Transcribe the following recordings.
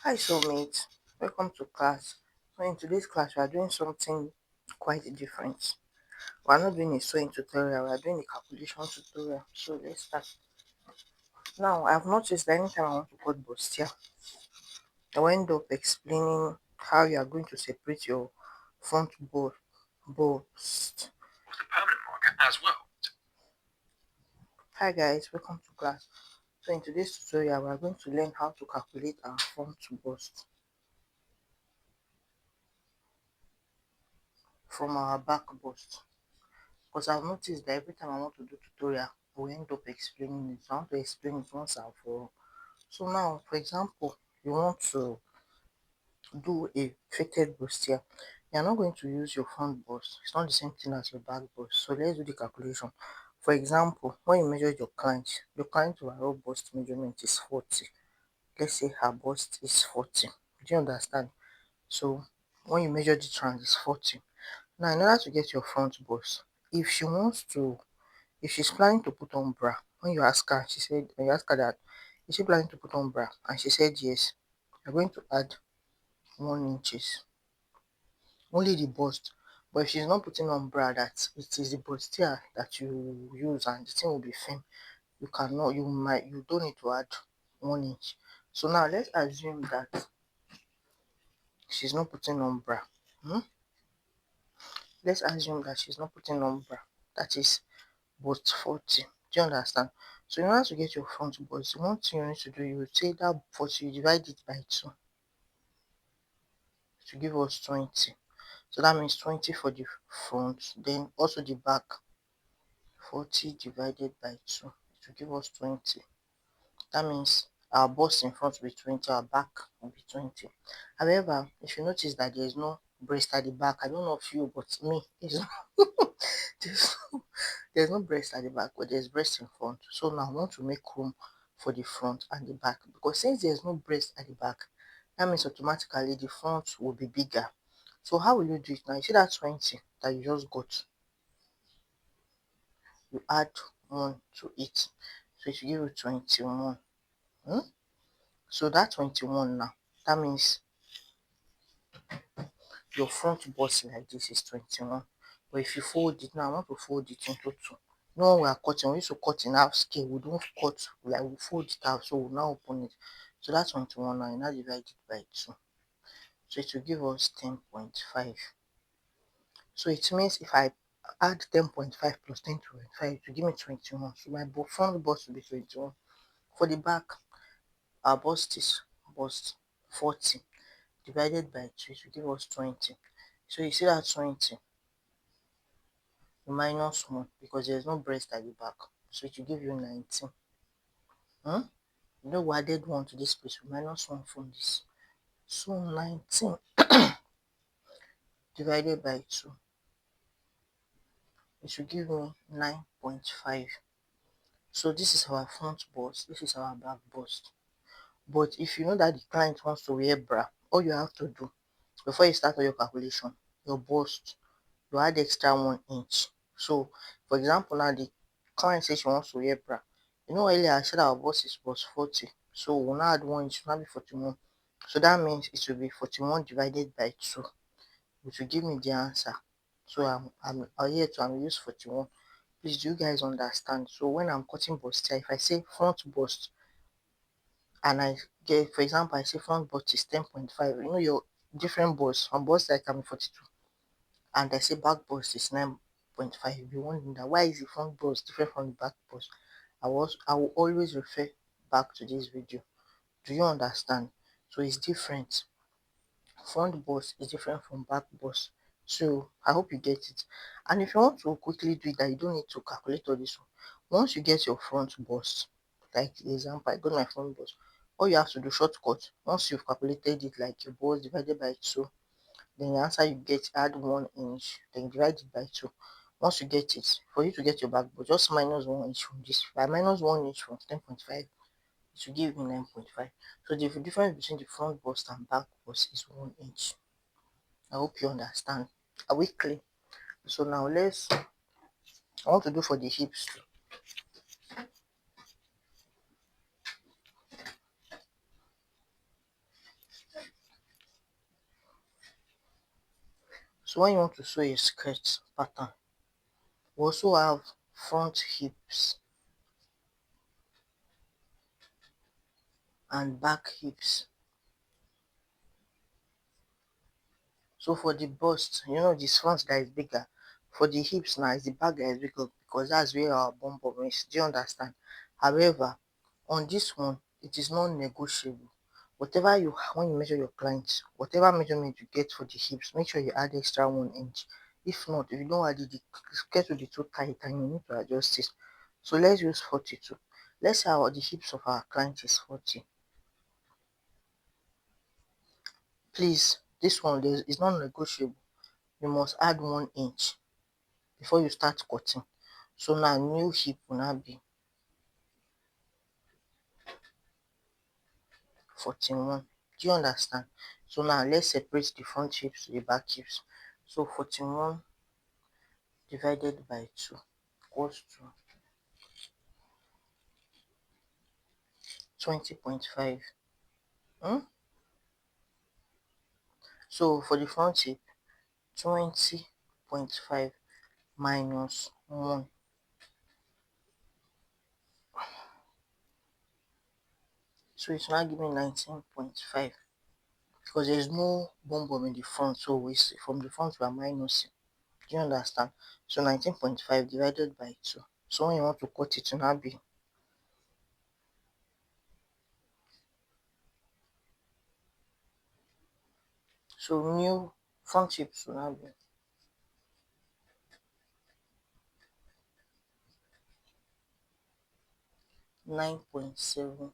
Hi soulmate, welcome to class. So in today's class we are doing something quite different. We are not doing a sewing tutorial, we are doing a calculation tutorial. So let's start. Now I've noticed that anytime I want to cut bustier, I will end up explaining how you are going to separate your front bust. Permanent marker as well. Hi guys, welcome to class. So in today's tutorial we are going to learn how to calculate our front bust from our back bust. Because I've noticed that every time I want to do tutorial, we end up explaining it. So I want to explain it once and for all. So now, for example, you want to do a fitted bustier. You're not going to use your front bust. It's not the same thing as your back bust. So let's do the calculation. For example, when you measure your client overall bust measurement is 40. Let's say her bust is 40. Do you understand? So when you measure the trans is 40. Now in order to get your front bust, if she wants to if she's planning to put on bra, when you ask her that, is she planning to put on bra? And she said yes, you're going to add 1 inches, only the bust. But if she's not putting on bra, that it is the bustier that you use and the thing will be firm, you don't need to add 1 inch. So now let's assume that she's not putting on bra. Hmm? Let's assume that she's not putting on bra. That is bust 40. Do you understand? So in order to get your front bust, one thing you need to do, you will take that 40, you divide it by 2 to give us 20. So that means 20 for the front, then also the back, 40 divided by 2 to give us 20. That means our bust in front will be 20, our back will be 20. However, if you notice that there is no breast at the back, I don't know if you, but me, there's there's no breast at the back, but there's breast in front. So now I want to make room for the front and the back, because since there's no breast at the back, that means automatically the front will be bigger. So how will you do it now? You see that 20 that you just got, you add 1 to it, so it will give you 21. So that 21 now, that means your front bust like this is 21. But if you fold it now, I want to fold it into 2. No, we are cutting, we used to cut in half scale, we don't cut, like we fold it out, so we'll now open it. So that's 21 now, you now divide it by 2. So it will give us 10.5. So it means if I add 10.5 plus 10.5, it will give me 21. So my front bust will be 21. For the back, our bust is bust 40 divided by 2, it will give us 20. So you see that 20 minus 1, because there's no breast at the back, so it will give you 19. You know, we added 1 to this place, we minus 1 from this. So 19 divided by 2, it will give me 9.5. So this is our front bust, this is our back bust. But if you know that the client wants to wear bra, all you have to do before you start all your calculation, your bust, you add extra 1 inch. So for example, now the client says she wants to wear bra. You know, earlier I said our bust is bust 40, so we'll now add 1 inch, it will now be 41. So that means it will be 41 divided by 2, which will give me the answer. So I'm here to use 41. Please, do you guys understand? So when I'm cutting bust here, if I say front bust and I get, for example, I say front bust is 10.5, you know, your different bust, some bust that can be 42, and I say back bust is 9.5. You'll be wondering that why is the front bust different from the back bust? I will always refer back to this video. Do you understand? So it's different. Front bust is different from back bust. So I hope you get it. And if you want to quickly do it, that you don't need to calculate all this one. Once you get your front bust, like the example, I got my front bust, all you have to do shortcut. Once you've calculated it, like your bust divided by 2, then the answer you get, add 1 inch, then you divide it by 2. Once you get it, for you to get your back bust, just minus 1 inch from this. If I minus 1 inch from 10.5, it will give me 9.5. So the difference between the front bust and back bust is 1 inch. I hope you understand. Are we clear? So now I want to do for the hips too. So when you want to sew a skirt pattern, we also have front hips and back hips. So for the bust, this front that is bigger. For the hips now, it's the back that is bigger because that's where our bum bum is. Do you understand? However, on this one, it is non-negotiable. Whatever when you measure your client, whatever measurement you get for the hips, make sure you add extra 1 inch. If not, if you don't add it, the skirt will be too tight and you need to adjust it. So let's use 42. Let's say the hips of our client is 40. Please, this one is non-negotiable. You must add 1 inch before you start cutting. So now new hip will now be 41. Do you understand? So now let's separate the front hips to the back hips. So 41 divided by 2 equals to 20.5. So for the front hip, 20.5 minus 1. So it's now giving 19.5 because there's no bum bum in the front. So from the front we are minusing. Do you understand? So 19.5 divided by 2. So when you want to cut it, will now be, so new front hips will now be 9.75.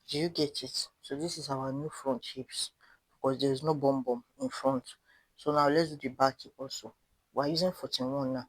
Do you get it? So this is our new front hips because there is no bum bum in front. So now let's do the back hip also. We're using 41 now.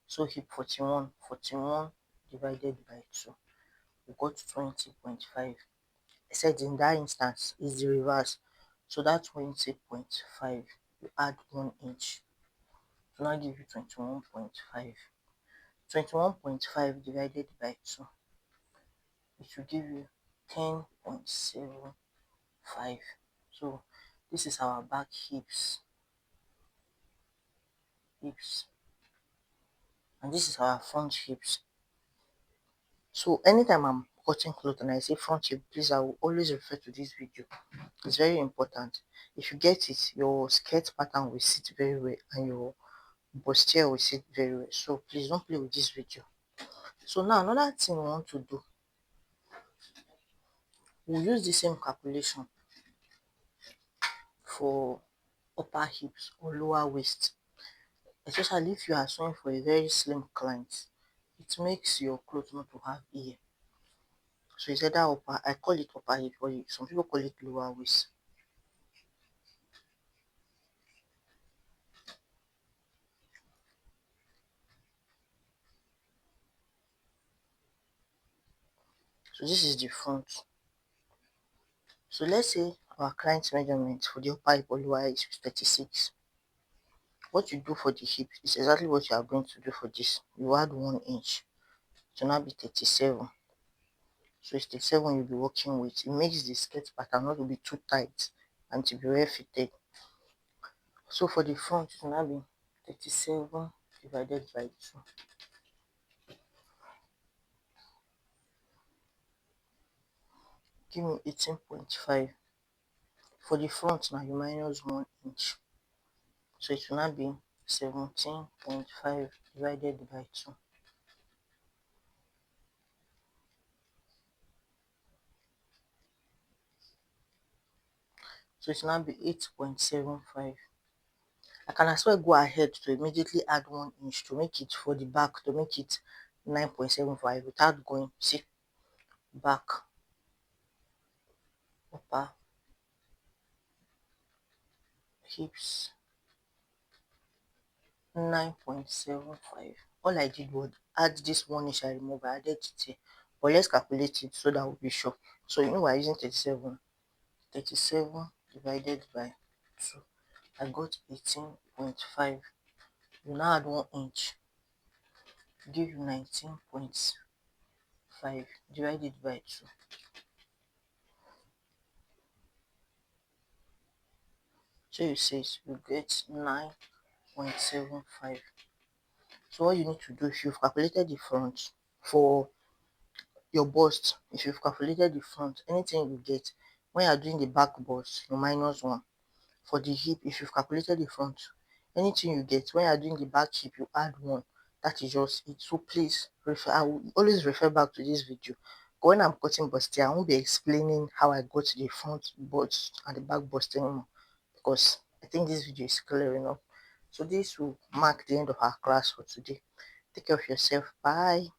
So hip 41 divided by 2. We got 20.5. I said in that instance is the reverse. So that 20.5, you add 1 inch. So now give you 21.5. 21.5 divided by 2, it will give you 10.75. So this is our back hips, and this is our front hips. So anytime I'm cutting cloth and I say front hip, please, I will always refer to this video. It's very important. If you get it, your skirt pattern will sit very well and your bustier will sit very well. So please don't play with this video. So now another thing we want to do, we'll use the same calculation for upper hips or lower waist, especially if you are sewing for a very slim client. It makes your clothes not to have ear. So it's either upper, I call it upper hip, or some people call it lower waist. So this is the front. So let's say our client's measurement for the upper hip or lower hip is 36. What you do for the hip is exactly what you are going to do for this. You add 1 inch to now be 37. So it's 37 you'll be working with. It makes the skirt pattern not to be too tight and to be well fitted. So for the front, it will now be 37 divided by 2. Give me 18.5. For the front now, you minus 1 inch. So it will now be 17.5 divided by 2. So it will now be 8.75. I can as well go ahead to immediately add 1 inch to make it for the back, to make it 9.75 without going, see, back, upper, hips, 9.75. All I did was add this 1 inch I removed, I added it here. But let's calculate it so that we'll be sure. So we're using 37. 37 divided by 2. I got 18.5. You now add 1 inch, give you 19.5 divided by 2. So you say you get 9.75. So what you need to do, if you've calculated the front for your bust, if you've calculated the front, anything you get when you're doing the back bust, you minus 1. For the hip, if you've calculated the front, anything you get when you're doing the back hip, you add 1. That is just it. So please refer, I will always refer back to this video. When I'm cutting bust here, I won't be explaining how I got to the front bust and the back bust anymore, because I think this video is clear enough. So this will mark the end of our class for today. Take care of yourself. Bye.